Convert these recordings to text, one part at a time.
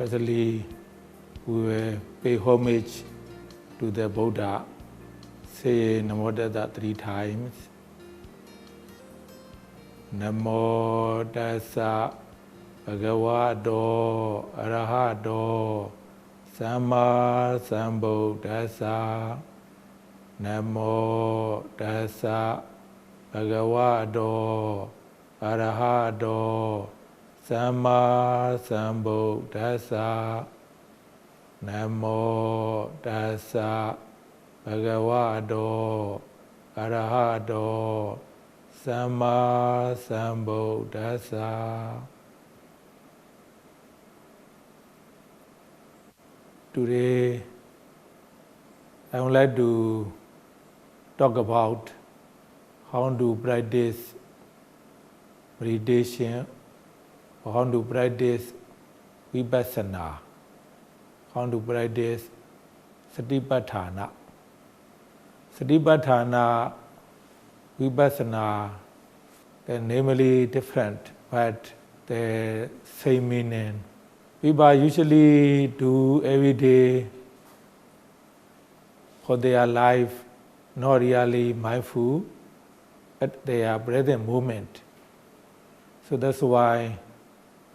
Firstly, we will pay homage to the Buddha, say Namo Tassa 3 times. Namo Tassa Bhagavato Arahato Samma Sambuddhassa. Namo Tassa Bhagavato Arahato Samma Sambuddhassa. Namo Tassa Bhagavato Arahato Samma Sambuddhassa. Today, I would like to talk about how to practice meditation, or how to practice vipassana, how to practice satipatthana. Satipatthana, vipassana, they're namely different, but the same meaning. People usually do every day for their life, not really mindful at their present moment. So that's why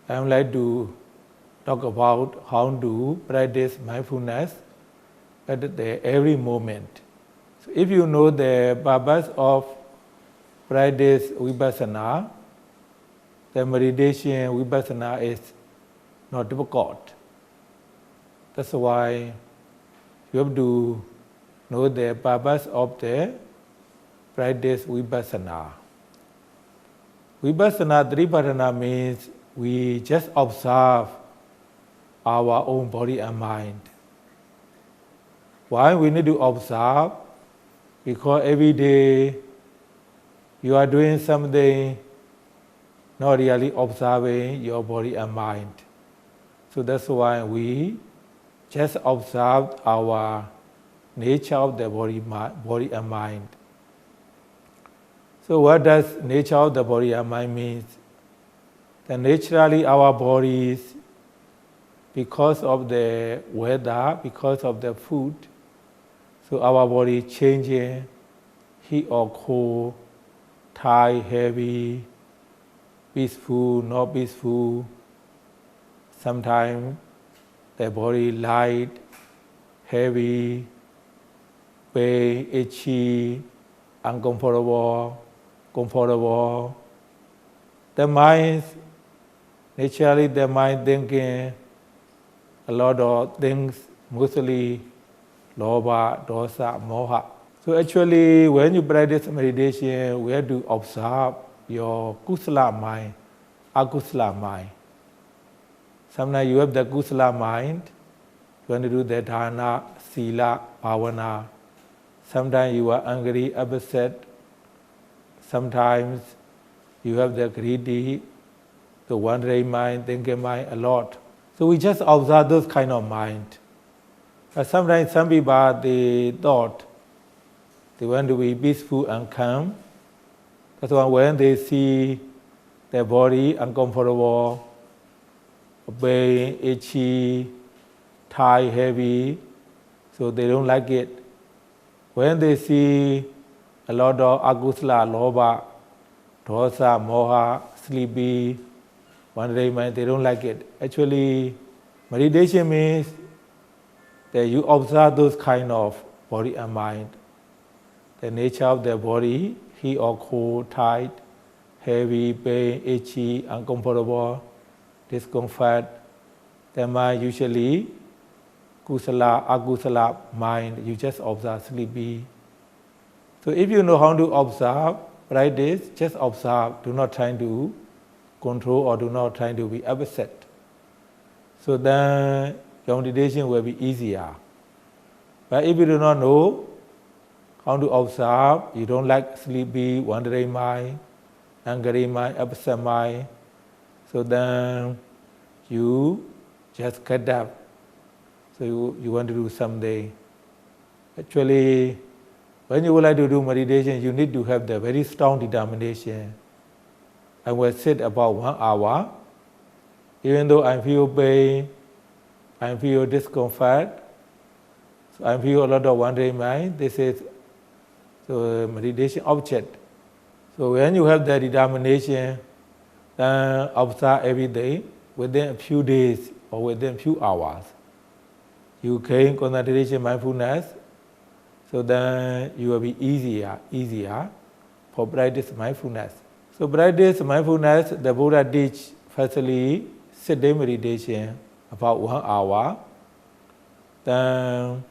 I would like to talk about how to practice mindfulness at every moment. So if you know the purpose of practice vipassana, the meditation vipassana is not difficult. That's why you have to know the purpose of the practice vipassana. Vipassana Tripatthana means we just observe our own body and mind. Why we need to observe? Because every day you are doing something not really observing your body and mind. So that's why we just observe our nature of the body and mind. So what does nature of the body and mind mean? That naturally our bodies, because of the weather, because of the food, so our body changing, heat or cold, tight, heavy, peaceful, not peaceful. Sometimes the body light, heavy, pain, itchy, uncomfortable, comfortable. The mind, naturally the mind thinking a lot of things, mostly lobha, dosa, moha. So actually when you practice meditation, we have to observe your kusala mind, akusala mind. Sometimes you have the kusala mind, you want to do the dana, sila, bhavana. Sometimes you are angry, upset. Sometimes you have the greedy, the wandering mind, thinking mind a lot. So we just observe those kind of mind. But sometimes some people, they thought they want to be peaceful and calm. That's why when they see their body uncomfortable, pain, itchy, tight, heavy, so they don't like it. When they see a lot of akusala, lobha, dosa, moha, sleepy, wandering mind, they don't like it. Actually, meditation means that you observe those kind of body and mind. The nature of the body, heat or cold, tight, heavy, pain, itchy, uncomfortable, discomfort. The mind usually, kusala, akusala mind, you just observe sleepy. So if you know how to observe, practice, just observe, do not try to control or do not try to be upset. So then your meditation will be easier. But if you do not know how to observe, you don't like sleepy, wandering mind, angry mind, upset mind, so then you just get up. So you want to do something. Actually, when you would like to do meditation, you need to have the very strong determination. I will sit about 1 hour. Even though I feel pain, I feel discomfort, so I feel a lot of wandering mind. This is the meditation object. So when you have the determination, then observe every day within a few days or within a few hours. You gain concentration mindfulness, so then you will be easier for practice mindfulness. So practice mindfulness, the Buddha teach firstly sitting meditation about 1 hour, then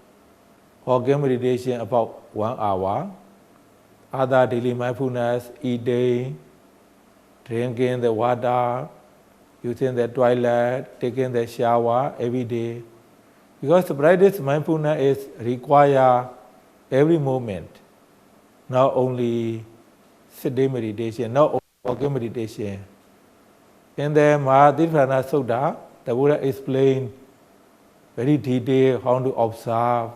walking meditation about 1 hour, other daily mindfulness, eating, drinking the water, using the toilet, taking the shower every day. Because practice mindfulness is require every moment, not only sitting meditation, not only walking meditation. In the Mahatirthana Sutta, the Buddha explained very detailed how to observe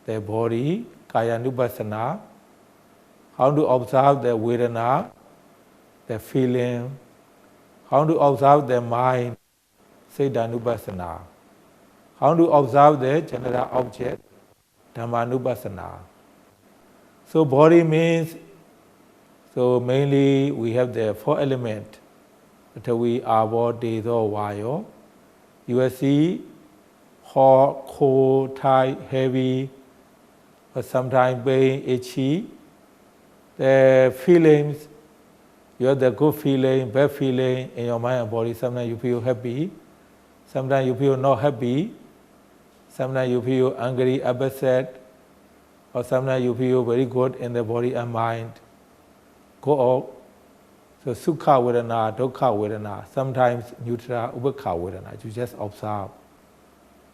the body, Kayanupassana, how to observe the Vedana, the feeling, how to observe the mind, Sedanupassana, how to observe the general object, Dhammanupassana. So body means, so mainly we have the 4 elements. We are body, wayo. You will see hot, cold, tight, heavy, or sometimes pain, itchy. The feelings, you have the good feeling, bad feeling in your mind and body. Sometimes you feel happy, sometimes you feel not happy, sometimes you feel angry, upset, or sometimes you feel very good in the body and mind. Go out. So Sukha Vedana, Dukkha Vedana, sometimes neutral, Ubekha Vedana. You just observe.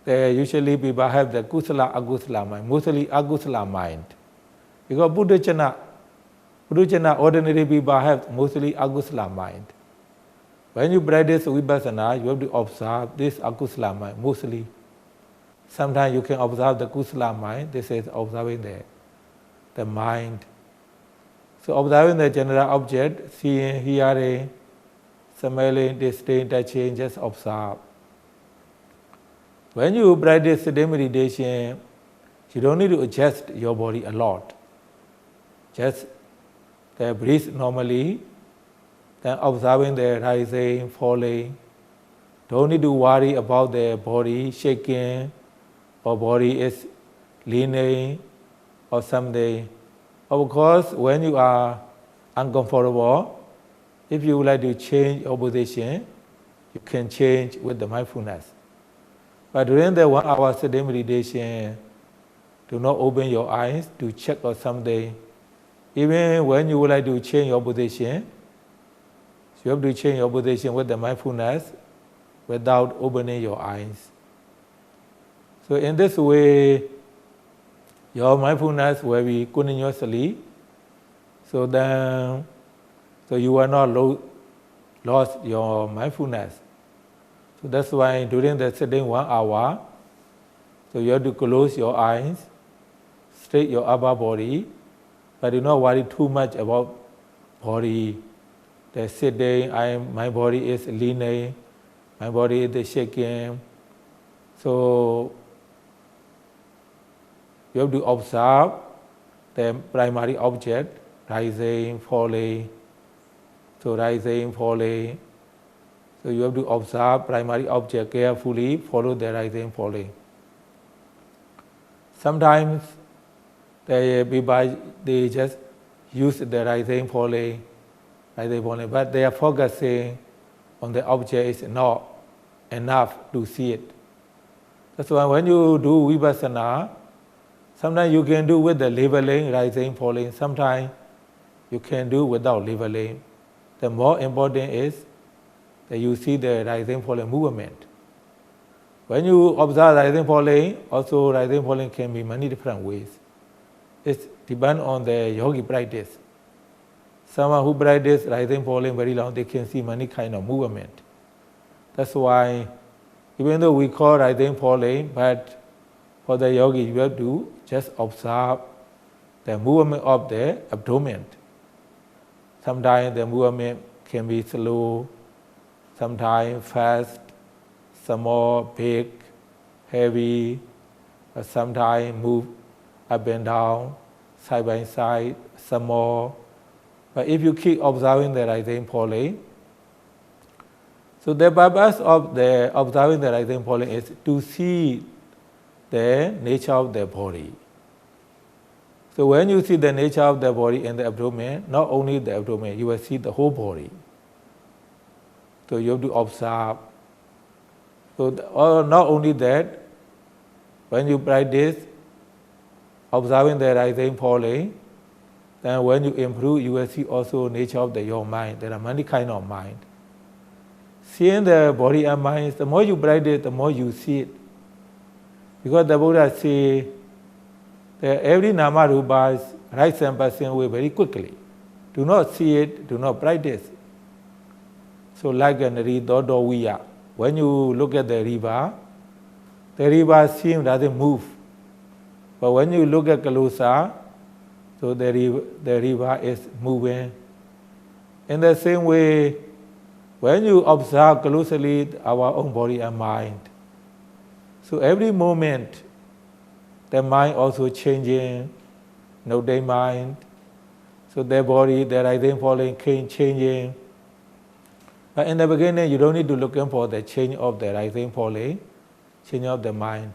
Usually people have the Kusala, Agusala mind, mostly Agusala mind. Because Buddhajana, ordinary people have mostly Agusala mind. When you practice Vipassana, you have to observe this Agusala mind, mostly. Sometimes you can observe the Kusala mind, this is observing the mind. So observing the general object, seeing, hearing, smelling, tasting, touching, just observe. When you practice sitting meditation, you don't need to adjust your body a lot. Just breathe normally, then observing the rising, falling. Don't need to worry about the body shaking, or body is leaning, or something. Of course, when you are uncomfortable, if you would like to change your position, you can change with the mindfulness. But during the 1 hour sitting meditation, do not open your eyes to check or something. Even when you would like to change your position, you have to change your position with the mindfulness without opening your eyes. So in this way, your mindfulness will be continuously, so you will not lost your mindfulness. So that's why during the sitting 1 hour, so you have to close your eyes, straight your upper body, but do not worry too much about body. The sitting, my body is leaning, my body is shaking. So you have to observe the primary object, rising, falling. So rising, falling. So you have to observe primary object carefully, follow the rising, falling. Sometimes they just use the rising, falling, but they are focusing on the object is not enough to see it. That's why when you do Vipassana, sometimes you can do with the labeling, rising, falling. Sometimes you can do without labeling. The more important is that you see the rising, falling movement. When you observe rising, falling, also rising, falling can be many different ways. It depends on the yogi practice. Someone who practice rising, falling very long, they can see many kind of movement. That's why, even though we call rising, falling, but for the yogi, you have to just observe the movement of the abdomen. Sometimes the movement can be slow, sometimes fast, small, big, heavy, sometimes move up and down, side by side, small. But if you keep observing the rising falling, so the purpose of the observing the rising falling is to see the nature of the body. So when you see the nature of the body in the abdomen, not only the abdomen, you will see the whole body. So you have to observe. So not only that, when you practice observing the rising falling, then when you improve, you will see also nature of your mind. There are many kinds of mind. Seeing the body and mind, the more you practice, the more you see it. Because the Buddha says that every nama rupa rises and passes away very quickly. Do not see it, do not practice. So like an Ridodoviya, when you look at the river doesn't move. But when you look at closer, so the river is moving. In the same way, when you observe closely our own body and mind, so every moment, the mind also changing, the mind. So the body, the rising, falling, changing. But in the beginning, you don't need to look for the change of the rising, falling, change of the mind.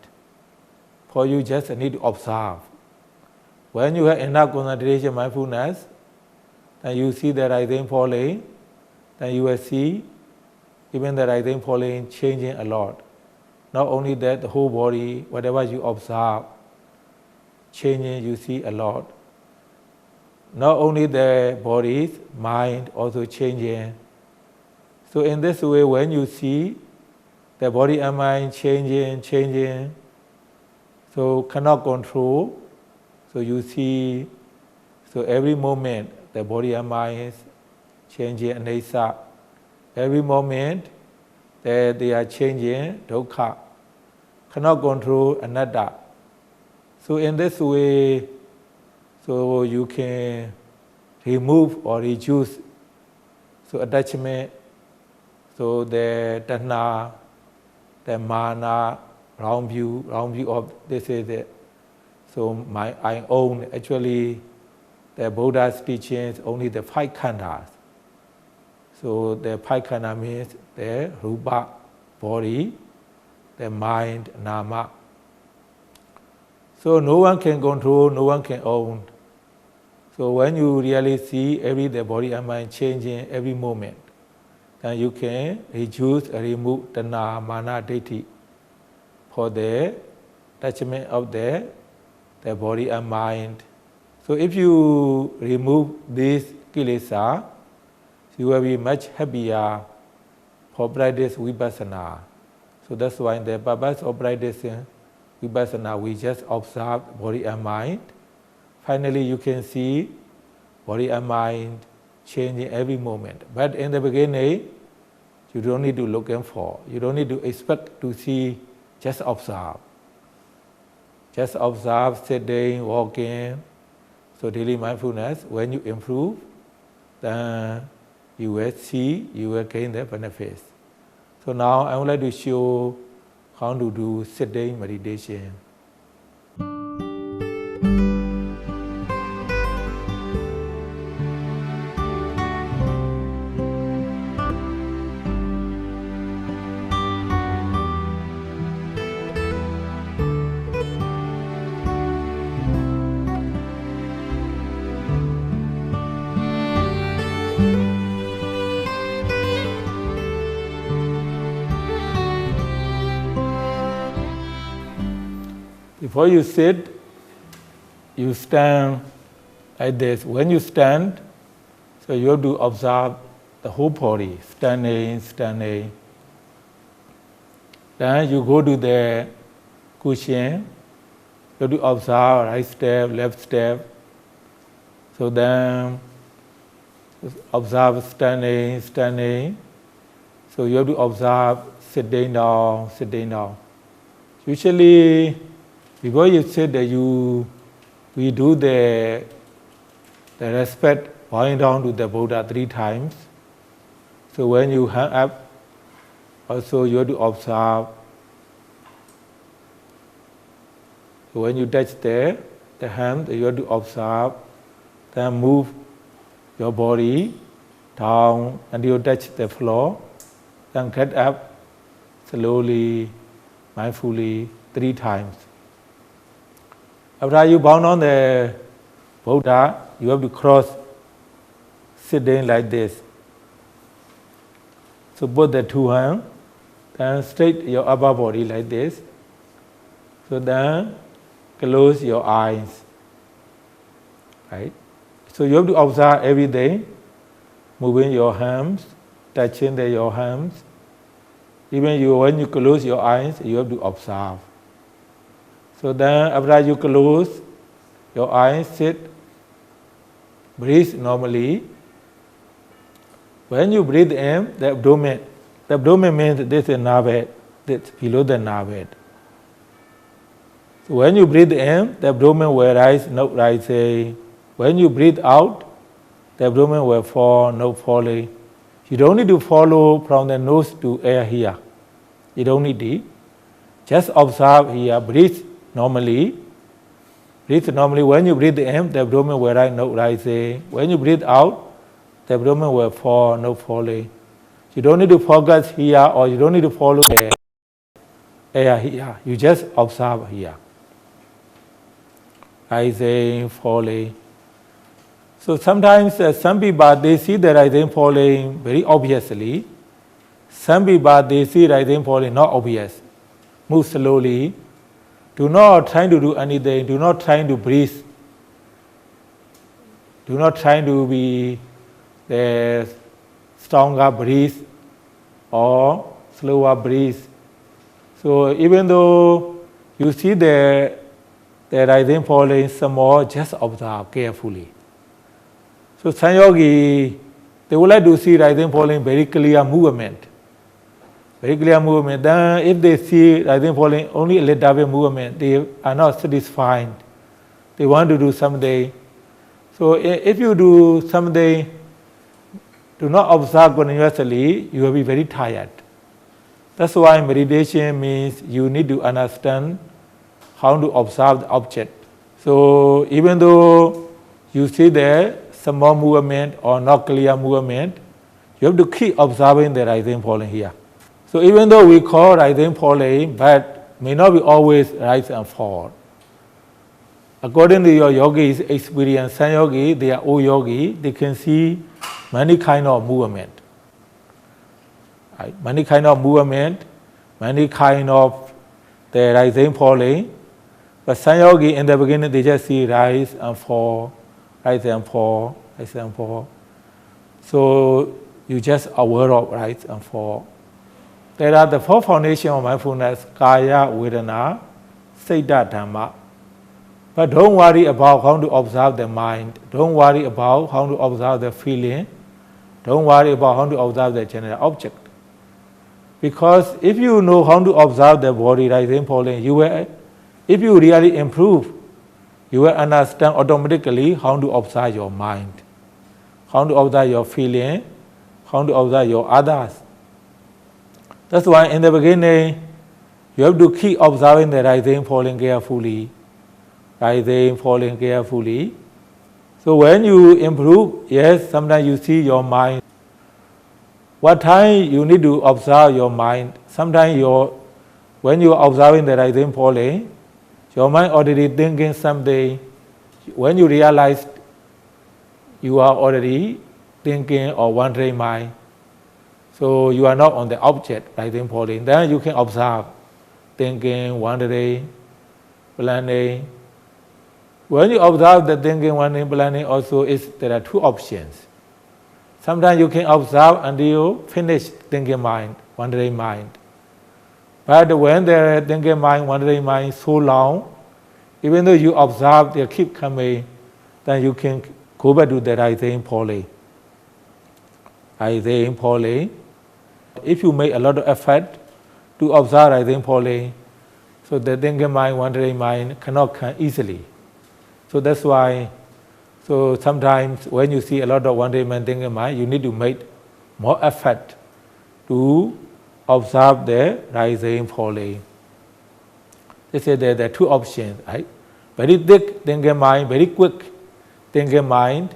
For you just need to observe. When you have enough concentration, mindfulness, then you see the rising, falling, then you will see even the rising, falling, changing a lot. Not only that, the whole body, whatever you observe, changing, you see a lot. Not only the body's mind also changing. So in this way, when you see the body and mind changing, so cannot control, so you see, so every moment, the body and mind is changing, anicca. Every moment, they are changing, dukkha. Cannot control, anatta. So in this way, so you can remove or reduce so attachment, so the tanha, the mana, wrong view of this is it. So I own actually the Buddha's teachings only the 5 khandhas. So the 5 khandhas means the rupa, body, the mind, nama. So no one can control, no one can own. So when you really see the body and mind changing every moment, then you can reduce or remove tanha, mana, ditthi for the attachment of the body and mind. So if you remove this kilesa, you will be much happier for practice vipassana. So that's why the purpose of practicing vipassana, we just observe body and mind. Finally, you can see body and mind changing every moment. But in the beginning, you don't need to look for. You don't need to expect to see, just observe. Just observe, sitting, walking. So daily mindfulness, when you improve, then you will see, you will gain the benefits. So now I would like to show how to do sitting meditation. Before you sit, you stand like this. When you stand, so you have to observe the whole body, standing. Then you go to the cushion, you have to observe right step, left step. So then observe standing. So you have to observe sitting down. Usually, because you said that we do the respect bowing down to the Buddha 3 times. So when you hang up, also you have to observe So when you touch there, the hand, you have to observe, then move your body down until you touch the floor, then get up slowly, mindfully, 3 times. After you bound on the Buddha, you have to cross, sitting like this. So put the 2 hands, then straight your upper body like this. So then close your eyes. Right? So you have to observe every day, moving your hands, touching your hands. Even when you close your eyes, you have to observe. So then after you close your eyes, sit, breathe normally. When you breathe in, the abdomen means this is navel, this below the navel. So when you breathe in, the abdomen will rise, not rising. When you breathe out, the abdomen will fall, not falling. You don't need to follow from the nose to air here. You don't need it. Just observe here, breathe normally. Breathe normally. When you breathe in, the abdomen will rise, not rising. When you breathe out, the abdomen will fall, not falling. You don't need to focus here or you don't need to follow the air here. You just observe here. Rising, falling. So sometimes some people, they see the rising, falling very obviously. Some people, they see rising, falling not obvious. Move slowly. Do not try to do anything. Do not try to breathe. Do not try to be the stronger breathe or slower breathe. So even though you see the rising, falling some more, just observe carefully. So some yogi, they would like to see rising, falling very clear movement. Very clear movement. Then if they see rising, falling only a little bit movement, they are not satisfied. They want to do something. So if you do something, do not observe continuously, you will be very tired. That's why meditation means you need to understand how to observe the object. So even though you see there some more movement or not clear movement, you have to keep observing the rising, falling here. So even though we call rising, falling, but may not be always rise and fall. According to your yogi's experience, some yogi, they are old yogi, they can see many kind of movement. Right? Many kind of movement, many kind of the rising, falling. But some yogi in the beginning, they just see rise and fall, rise and fall, rise and fall. So you just aware of rise and fall. There are the 4 foundations of mindfulness: Kaya, Vedana, Citta, Dhamma. But don't worry about how to observe the mind. Don't worry about how to observe the feeling. Don't worry about how to observe the general object. Because if you know how to observe the body rising, falling, if you really improve, you will understand automatically how to observe your mind, how to observe your feeling, how to observe your others. That's why in the beginning, you have to keep observing the rising, falling carefully. Rising, falling carefully. So when you improve, yes, sometimes you see your mind. What time you need to observe your mind? Sometimes when you are observing the rising, falling, your mind already thinking something. When you realize you are already thinking or wandering mind, so you are not on the object, rising, falling, then you can observe thinking, wandering, planning. When you observe the thinking, wandering, planning, also there are 2 options. Sometimes you can observe until you finish thinking mind, wandering mind. But when the thinking mind, wandering mind so long, even though you observe they keep coming, then you can go back to the rising, falling. Rising, falling. If you make a lot of effort to observe rising, falling, so the thinking mind, wandering mind cannot come easily. So that's why, so sometimes when you see a lot of wandering mind, thinking mind, you need to make more effort to observe the rising, falling. They say there are two options, right? Very thick thinking mind, very quick thinking mind.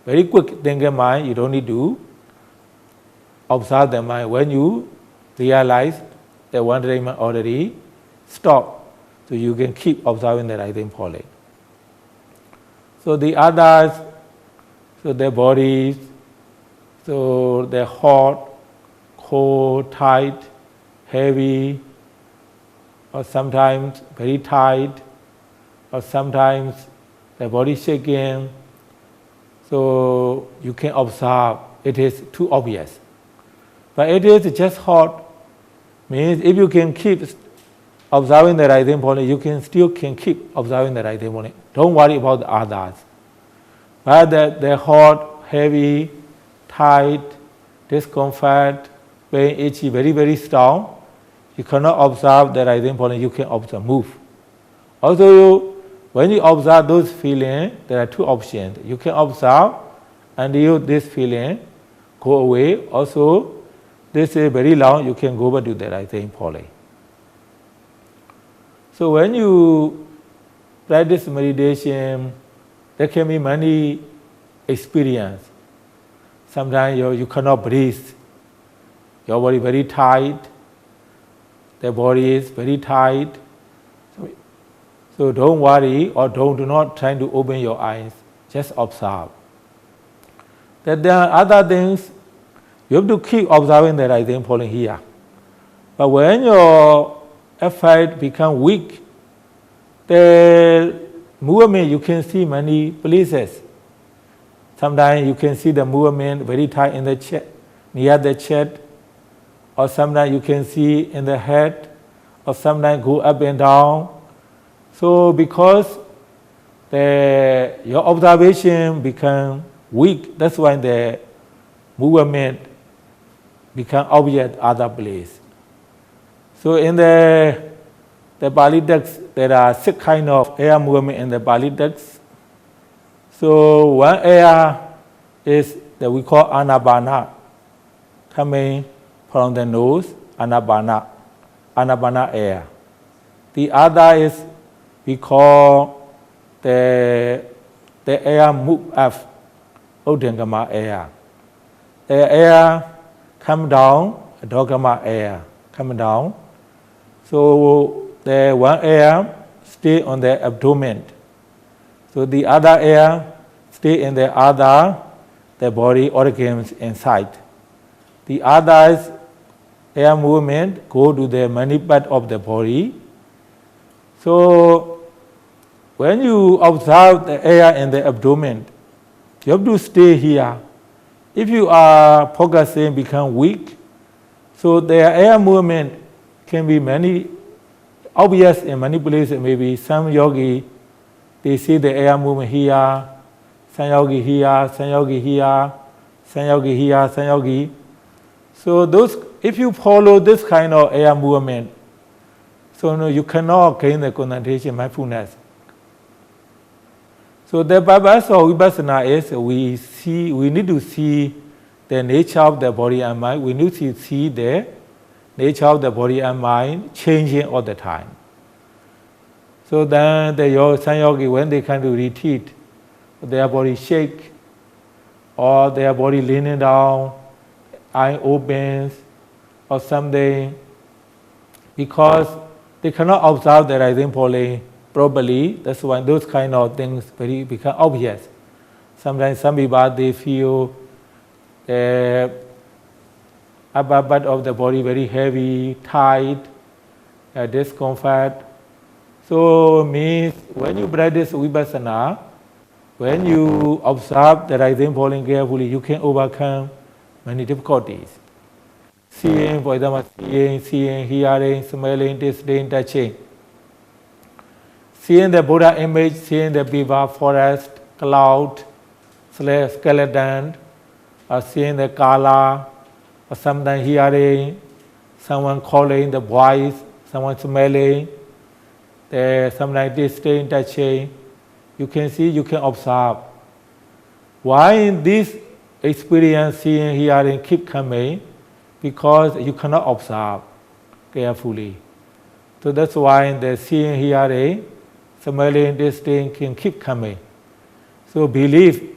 Very quick thinking mind, you don't need to observe the mind. When you realize that wandering mind already stop, so you can keep observing the rising falling. So the others, so their bodies, so they're hot, cold, tight, heavy, or sometimes very tight, or sometimes the body shaking. So you can observe, it is too obvious. But it is just hot, means if you can keep observing the rising falling, you can still keep observing the rising falling. Don't worry about the others. But the hot, heavy, tight, discomfort, pain, itchy, very, very strong, you cannot observe the rising falling, you can observe, move. Also, when you observe those feelings, there are two options. You can observe until this feeling go away. Also, this is very long, you can go back to the rising falling. So when you practice meditation, there can be many experiences. Sometimes you cannot breathe. Your body very tight. The body is very tight. So don't worry or do not try to open your eyes. Just observe. That there are other things, you have to keep observing the rising falling here. But when your effort becomes weak, the movement you can see many places. Sometimes you can see the movement very tight in the chest, near the chest, or sometimes you can see in the head, or sometimes go up and down. So because your observation become weak, that's why the movement become obvious other place. So in the Pali text, there are 6 kinds of air movement in the Pali text. So one air is that we call anapana, coming from the nose, anapana air. The other is we call the air move up, Uddhagama air. The air come down, Adhogama air come down. So the one air stay on the abdomen. So the other air stay in the body organs inside. The others air movement go to the many part of the body. So when you observe the air in the abdomen, you have to stay here. If you are focusing, become weak, so the air movement can be many obvious in many places. Maybe some yogi, they see the air movement here, some yogi here, some yogi here, some yogi here, some yogi. So those, if you follow this kind of air movement, so no, you cannot gain the concentration, mindfulness. So the purpose of Vipassana is we need to see the nature of the body and mind. We need to see the nature of the body and mind changing all the time. So then some yogi, when they come to retreat, their body shake, or their body leaning down, eye opens, or something, because they cannot observe the rising falling properly. That's why those kind of things become obvious. Sometimes some people, they feel the upper part of the body very heavy, tight, discomfort. So means when you practice Vipassana, when you observe the rising falling carefully, you can overcome many difficulties. Seeing, for example, seeing, hearing, smelling, tasting, touching. Seeing the Buddha image, seeing the river, forest, cloud, skeleton, or seeing the color, or sometimes hearing, someone calling, the voice, someone smelling, sometimes tasting, touching. You can see, you can observe. Why this experience, seeing, hearing, keep coming? Because you cannot observe carefully. So that's why the seeing, hearing, smelling, tasting can keep coming. So believe,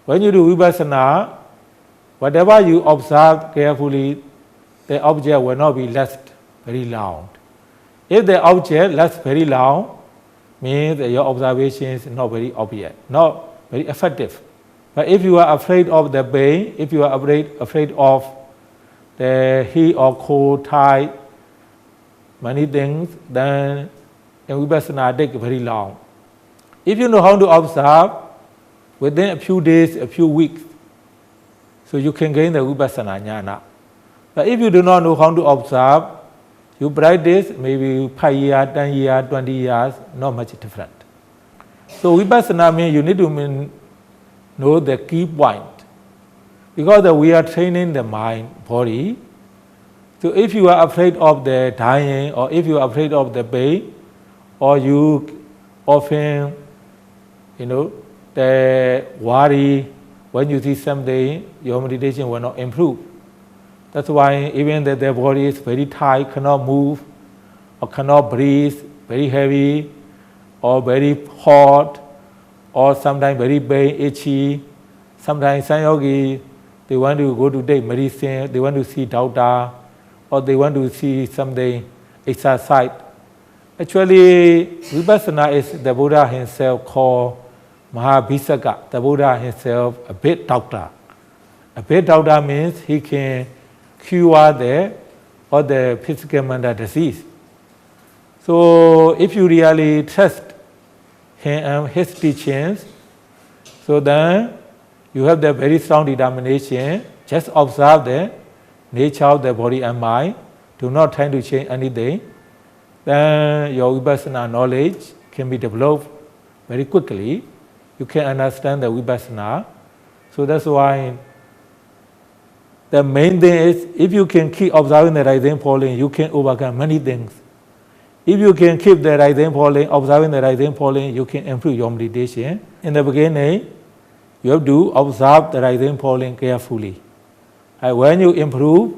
when you do vipassana, whatever you observe carefully, the object will not be last very long. If the object lasts very long, means that your observation is not very obvious, not very effective. But if you are afraid of the pain, if you are afraid of the heat or cold tide, many things, then in vipassana take very long. If you know how to observe, within a few days, a few weeks, so you can gain the vipassana jnana. But if you do not know how to observe, you practice maybe 5 years, 10 years, 20 years, not much different. So vipassana means you need to know the key point. Because we are training the mind, body. So if you are afraid of the dying, or if you are afraid of the pain, or you often, the worry, when you see something, your meditation will not improve. That's why even that the body is very tight, cannot move, or cannot breathe, very heavy, or very hot, or sometimes very pain, itchy. Sometimes some yogi, they want to go to take medicine, they want to see doctor, or they want to see something, exercise. Actually, vipassana is the Buddha himself called Mahabhisaka, the Buddha himself, a big doctor. A big doctor means he can cure all the physical mental disease. So if you really trust him and his teachings, so then you have the very strong determination, just observe the nature of the body and mind, do not try to change anything, then your vipassana knowledge can be developed very quickly. You can understand the vipassana. So that's why the main thing is, if you can keep observing the rising falling, you can overcome many things. If you can keep the rising falling, observing the rising falling, you can improve your meditation. In the beginning, you have to observe the rising falling carefully. And when you improve,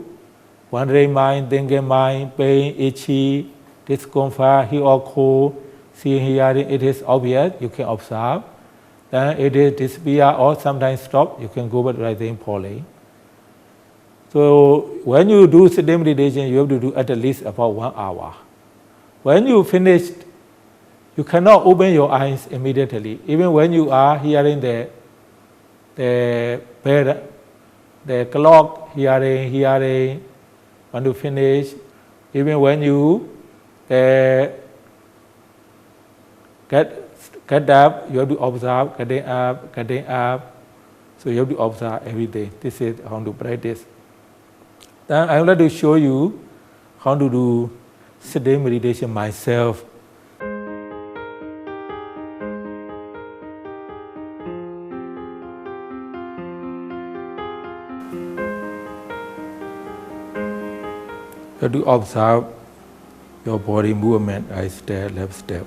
wandering mind, thinking mind, pain, itchy, discomfort, heat or cold, seeing, hearing, it is obvious, you can observe. Then it is disappear or sometimes stop, you can go back to rising falling. So when you do sitting meditation, you have to do at least about 1 hour. When you finished, you cannot open your eyes immediately. Even when you are hearing the clock, hearing, when you finish, even when you get up, you have to observe, getting up. So you have to observe everything. This is how to practice. Then I would like to show you how to do sitting meditation myself. You have to observe your body movement, right step, left step.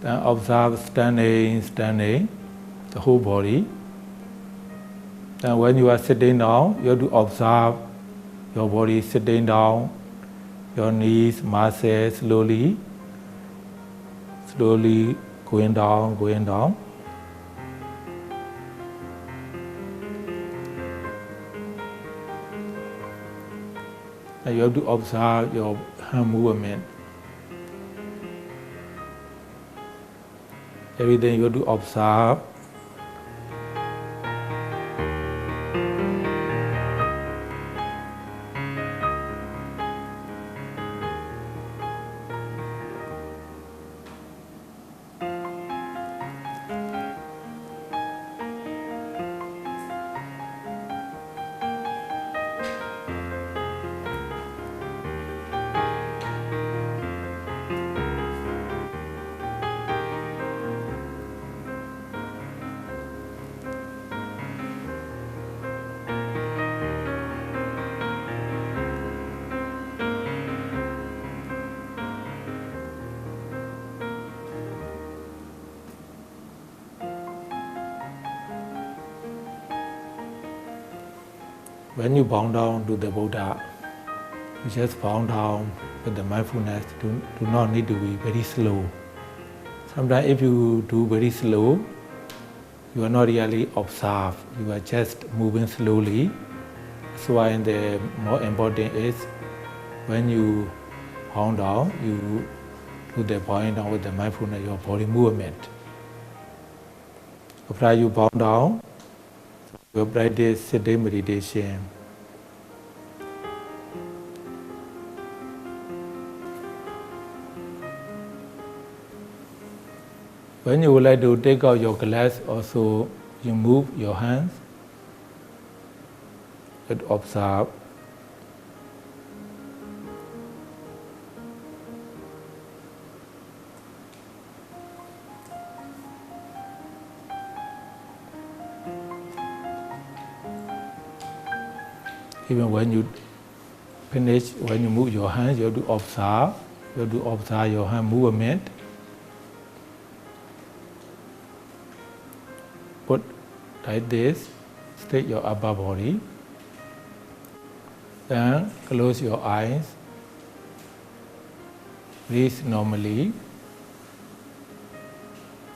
Then observe standing, the whole body. Then when you are sitting down, you have to observe your body sitting down, your knees, muscles, slowly going down. And you have to observe your hand movement. Everything you have to observe. When you bow down to the Buddha, You just bow down with the mindfulness. Do not need to be very slow. Sometimes if you do very slow, you are not really observed. You are just moving slowly. That's why the more important is when you bow down, you do the bowing down with the mindfulness, your body movement. After you bow down, you practice sitting meditation. When you would like to take out your glass, also you move your hands and observe. Even when you finish, when you move your hands, you have to observe. You have to observe your hand movement. Put like this, straight your upper body. Then close your eyes. Breathe normally.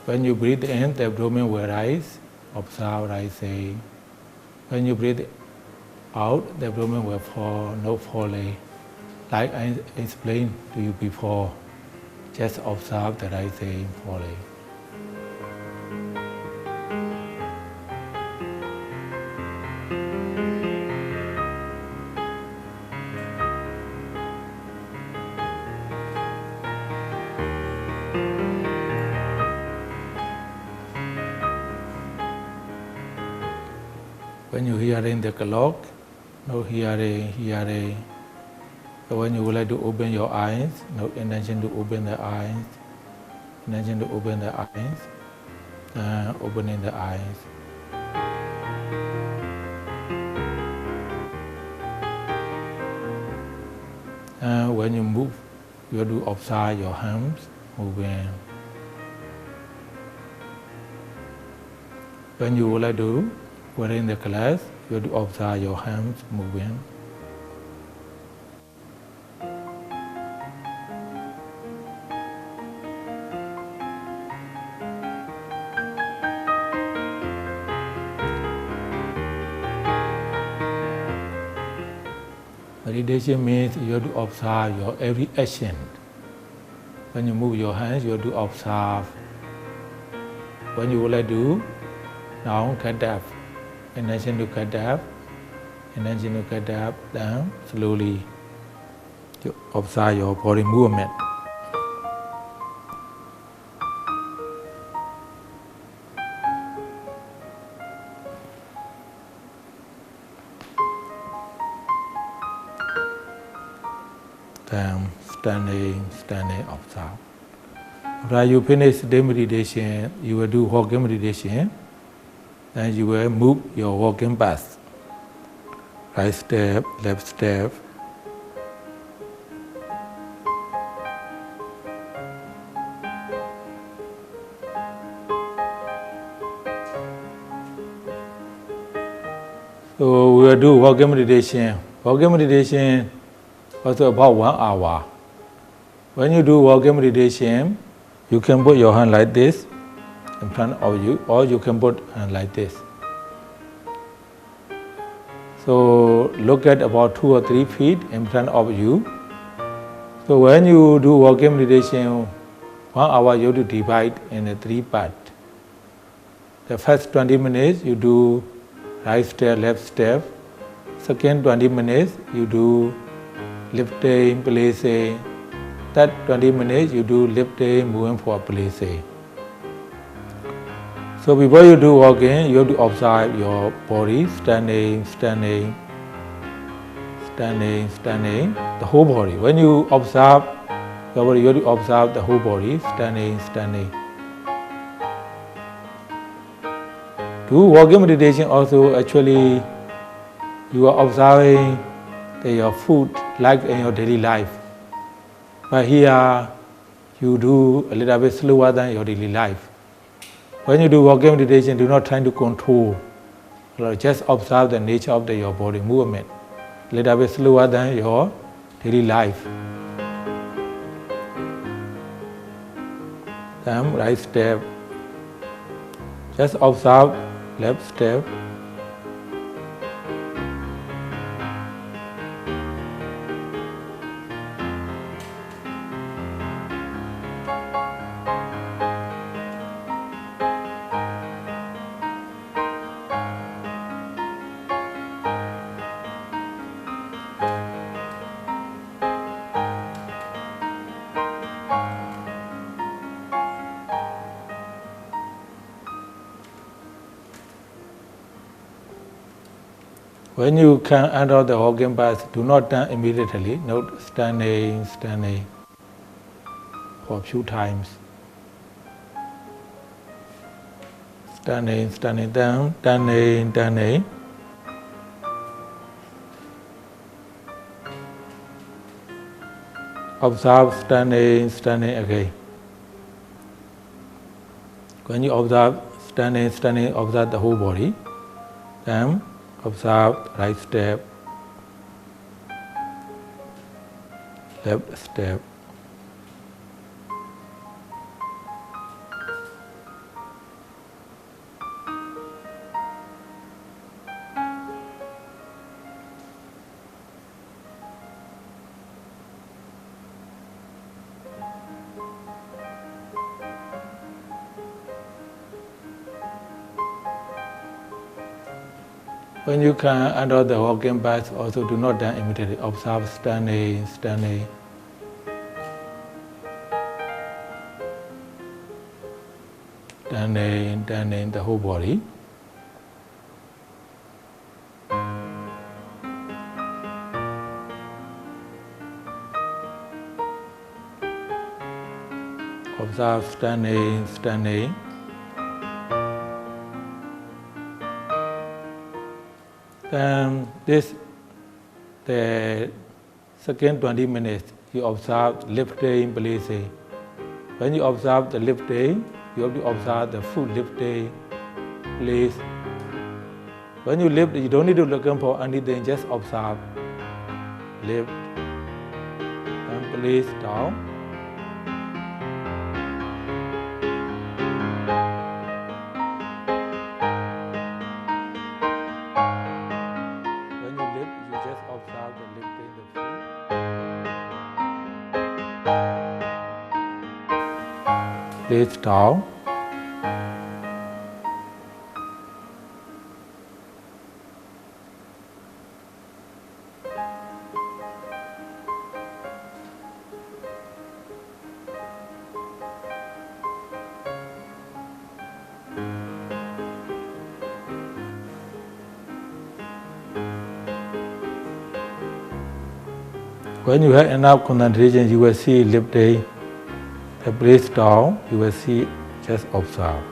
When you breathe in, the abdomen will rise. Observe rising. When you breathe out, the abdomen will fall, not falling. Like I explained to you before, just observe the rising, falling. When you hearing the clock, no hearing. So when you would like to open your eyes, no intention to open the eyes, intention to open the eyes, opening the eyes. When you move, you have to observe your hands moving. When you would like to wearing the glass, you have to observe your hands moving. Meditation means you have to observe your every action. When you move your hands, you have to observe. When you would like to now get up, intention to get up, intention to get up, down, slowly. You observe your body movement. Down, standing, observe. After you finish the meditation, you will do walking meditation. Then you will move your walking path. Right step, left step. So we will do walking meditation. Walking meditation also about 1 hour. When you do walking meditation, you can put your hand like this in front of you, or you can put hand like this. So look at about 2 or 3 feet in front of you. So when you do walking meditation, 1 hour you have to divide in 3 parts. The first 20 minutes you do right step, left step. Second 20 minutes you do lifting, placing. That 20 minutes you do lifting, moving for placing. So before you do walking, you have to observe your body, standing, the whole body. When you observe your body, you have to observe the whole body, standing. Do walking meditation also, actually, you are observing your food like in your daily life. But here, you do a little bit slower than your daily life. When you do walking meditation, do not try to control. Just observe the nature of your body movement. A little bit slower than your daily life. Then right step, just observe left step. When you can enter the walking path, do not turn immediately. Note standing for a few times. Standing down, turning. Observe standing again. When you observe standing, observe the whole body. Then observe right step, left step. When you can enter the walking path, also do not turn immediately. Observe standing. Standing, the whole body. Observe standing. Then the second 20 minutes, you observe lifting, placing. When you observe the lifting, you have to observe the foot lifting, place. When you lift, you don't need to look for anything, just observe. Lift and place down. Place down. When you have enough concentration, you will see lifting. The place down, you will see, just observe.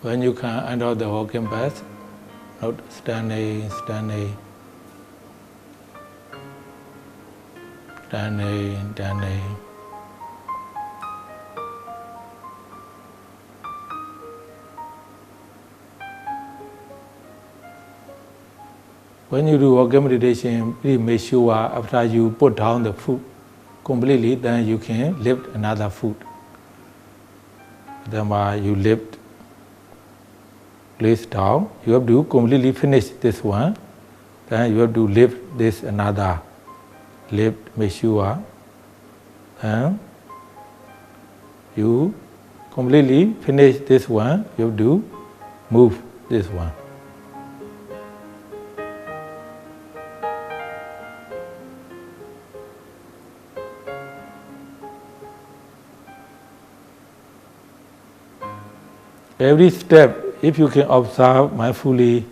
When you can enter the walking path, not standing. When you do walking meditation, please make sure after you put down the foot completely, then you can lift another foot. Then you lift. Place down, you have to completely finish this one, then you have to lift this another, lift, make sure, and you completely finish this one, you have to move this one. Every step if you can observe mindfully,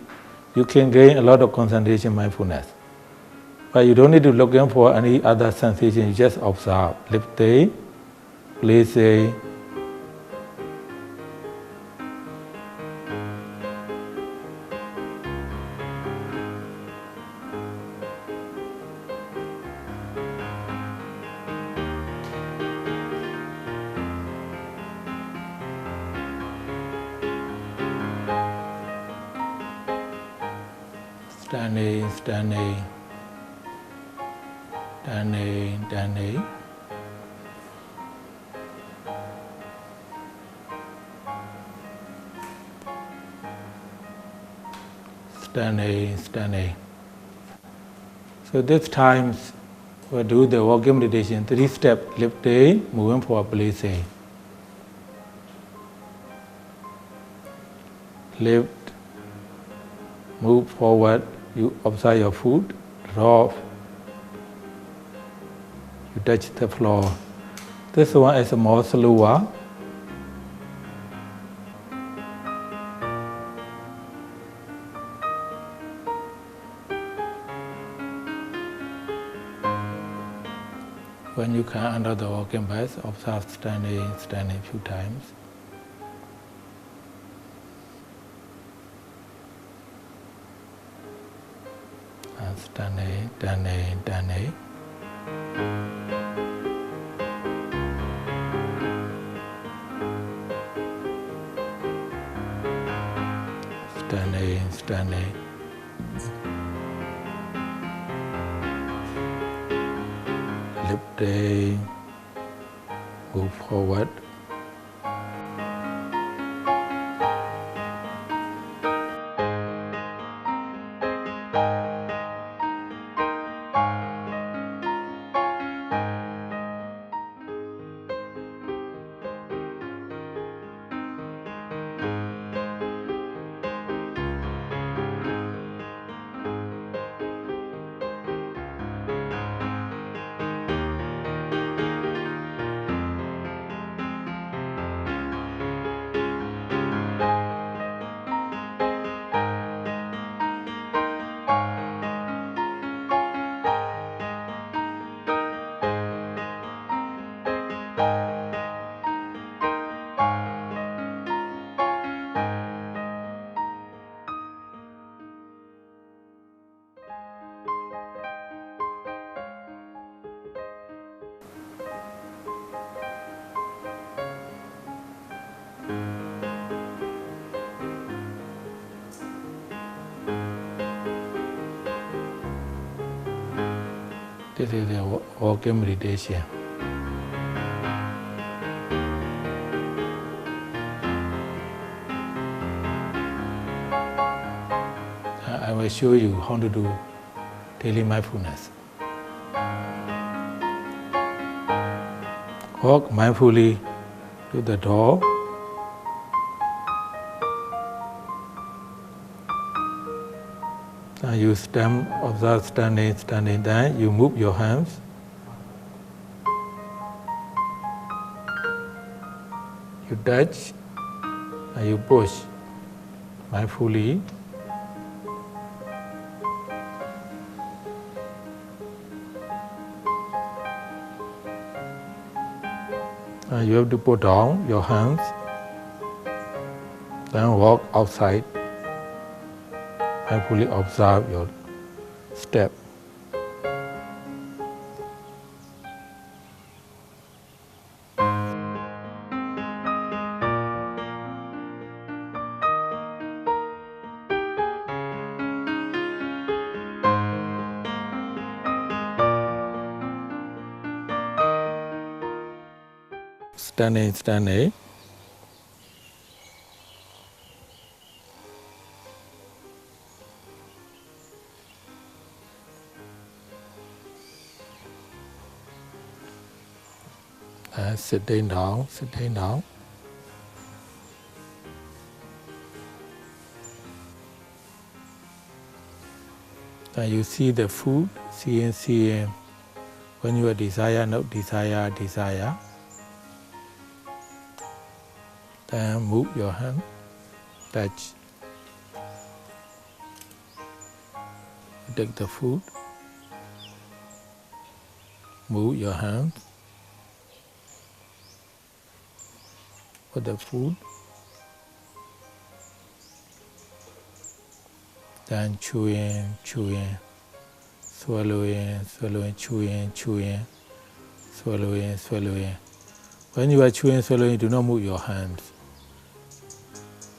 you can gain a lot of concentration mindfulness. But you don't need to look in for any other sensation, you just observe. Lifting, placing. Standing, standing, standing, standing. Standing, standing. So this times we'll do the walking meditation, 3-step, lifting, moving forward, placing. Lift, move forward, you observe your foot, drop, you touch the floor. This one is more slower. When you can under the walking bus, observe standing, standing a few times. And standing, standing, standing. Standing, standing. Lifting, move forward. This is a walking meditation. I will show you how to do daily mindfulness. Walk mindfully to the door. And you stand, observe standing, standing. Then you move your hands. You touch and you push mindfully. And you have to put down your hands. Then walk outside. Mindfully observe your step. Standing, standing. Sitting down, sitting down. And you see the food, seeing. When you desire, not desire, desire. Then move your hand. touch. Take the food, move your hands for the food, then chew in, swallow in, chew in, swallow in, swallow in. When you are chewing, swallowing, do not move your hands.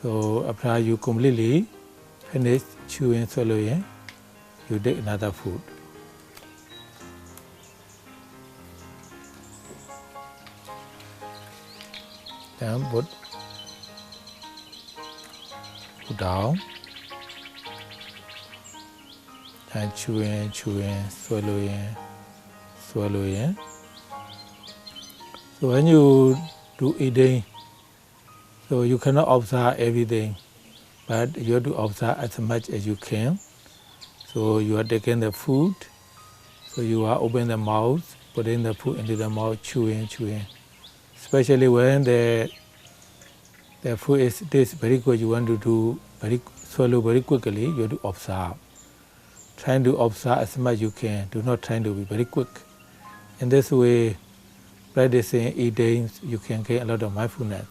So after you completely finish chewing, swallowing, you take another food. Then put down. And chewing, swallowing. So when you do eating, so you cannot observe everything, but you have to observe as much as you can. So you are taking the food, so you are opening the mouth, putting the food into the mouth, chewing. Especially when the food tastes very good, you want to do swallow very quickly, you have to observe. Trying to observe as much as you can, do not try to be very quick. In this way, practicing eating, you can gain a lot of mindfulness.